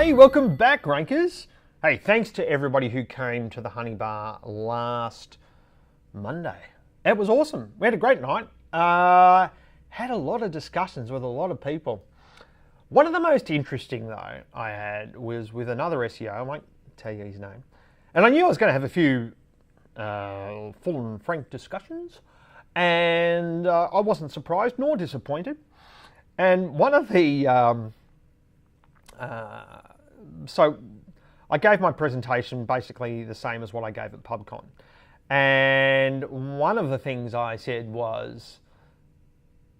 Hey, welcome back, Rankers. Hey, thanks to everybody who came to the Honey Bar last Monday. It was awesome. We had a great night. Had a lot of discussions with a lot of people. One of the most interesting, though, I had was with another SEO. I won't tell you his name. And I knew I was going to have a few full and frank discussions. And I wasn't surprised nor disappointed. And one of the... So I gave my presentation basically the same as what I gave at PubCon. And one of the things I said was,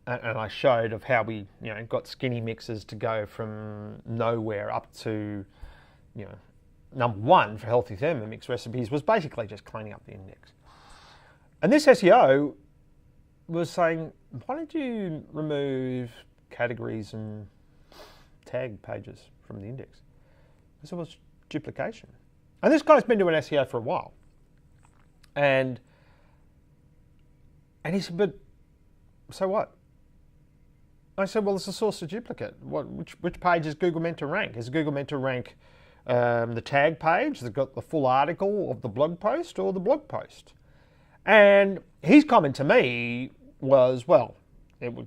and I showed of how we, got skinny mixes to go from nowhere up to, number one for healthy Thermomix recipes was basically just cleaning up the index. And this SEO was saying, why don't you remove categories and tag pages from the index? Because it was duplication. And this guy's been doing SEO for a while. And he said, but so what? I said, well, it's a source of duplicate. Which page is Google meant to rank? Is Google meant to rank the tag page that's got the full article of the blog post or the blog post? And his comment to me was, well,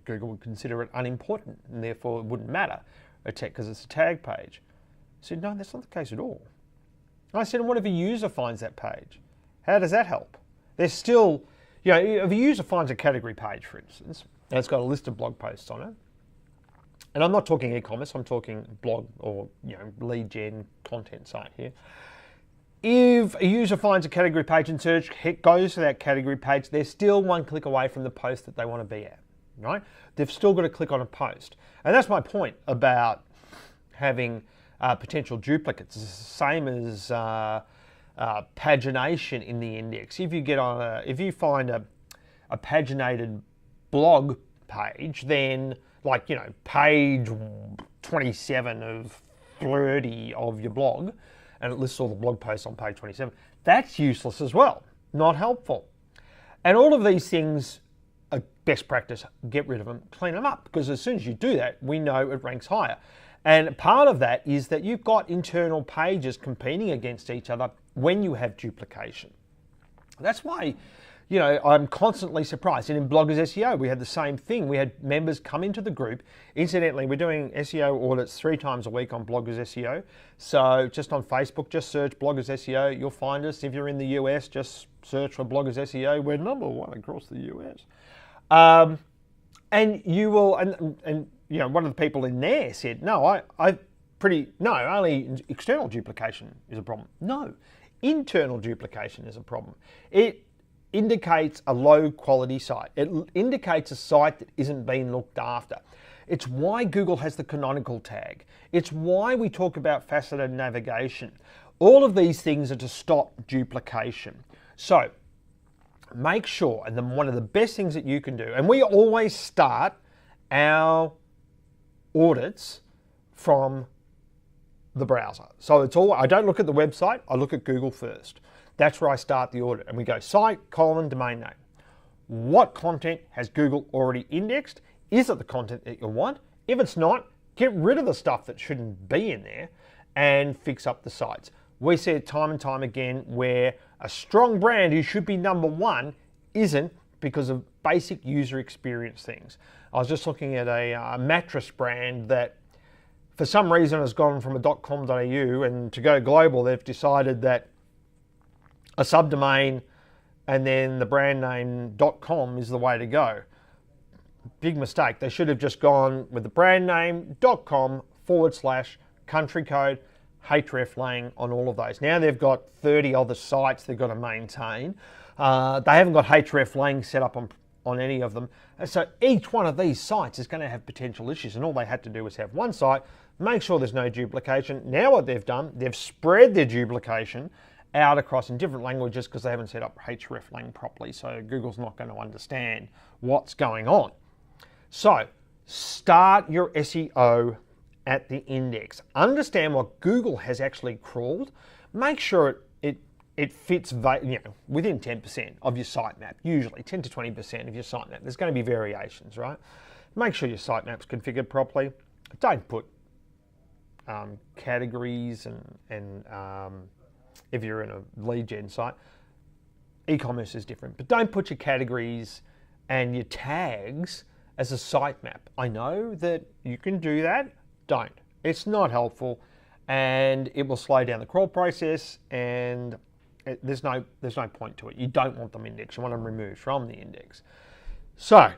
Google would consider it unimportant and therefore it wouldn't matter because it's a tag page. I said, no, that's not the case at all. I said, and what if a user finds that page? How does that help? There's still, if a user finds a category page, for instance, and it's got a list of blog posts on it, and I'm not talking e-commerce, I'm talking blog or, lead gen content site here. If a user finds a category page in search, goes to that category page, they're still one click away from the post that they want to be at, right? They've still got to click on a post. And that's my point about having potential duplicates. It's the same as pagination in the index. If you find a paginated blog page, then page 27 of 30 of your blog, and it lists all the blog posts on page 27, that's useless as well, not helpful. And all of these things are best practice, get rid of them, clean them up, because as soon as you do that, we know it ranks higher. And part of that is that you've got internal pages competing against each other when you have duplication. That's why, I'm constantly surprised. And in Bloggers SEO, we had the same thing. We had members come into the group. Incidentally, we're doing SEO audits 3 times a week on Bloggers SEO. So just on Facebook, just search Bloggers SEO. You'll find us. If you're in the US, just search for Bloggers SEO. We're number 1 across the US. And you will, and one of the people in there said, only external duplication is a problem. No, internal duplication is a problem. It indicates a low quality site. It indicates a site that isn't being looked after. It's why Google has the canonical tag. It's why we talk about faceted navigation. All of these things are to stop duplication. So make sure, and then one of the best things that you can do, and we always start our audits from the browser. So I don't look at the website, I look at Google first. That's where I start the audit. And we go site, domain name. What content has Google already indexed? Is it the content that you want? If it's not, get rid of the stuff that shouldn't be in there and fix up the sites. We see it time and time again where a strong brand who should be number 1 isn't because of basic user experience things. I was just looking at a mattress brand that for some reason has gone from a .com.au, and to go global they've decided that a subdomain and then the brand name .com is the way to go. Big mistake. They should have just gone with the brand name .com / country code hreflang on all of those. Now they've got 30 other sites they've got to maintain. They haven't got hreflang set up on any of them. And so each one of these sites is going to have potential issues, and all they had to do was have one site, make sure there's no duplication. Now what they've done, they've spread their duplication out across in different languages because they haven't set up hreflang properly, so Google's not going to understand what's going on. So start your SEO at the index. Understand what Google has actually crawled. Make sure it fits within 10% of your sitemap, usually 10 to 20% of your sitemap. There's going to be variations, right? Make sure your sitemap's configured properly. Don't put categories and if you're in a lead gen site, e-commerce is different. But don't put your categories and your tags as a sitemap. I know that you can do that. Don't. It's not helpful, and it will slow down the crawl process, and there's no point to it. You don't want them indexed. You want them removed from the index. So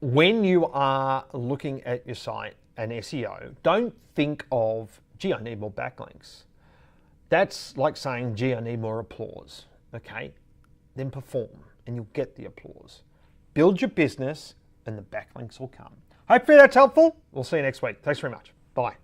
when you are looking at your site and SEO, don't think of, gee, I need more backlinks. That's like saying, gee, I need more applause. Okay, then perform and you'll get the applause. Build your business and the backlinks will come. Hopefully that's helpful. We'll see you next week. Thanks very much. Bye.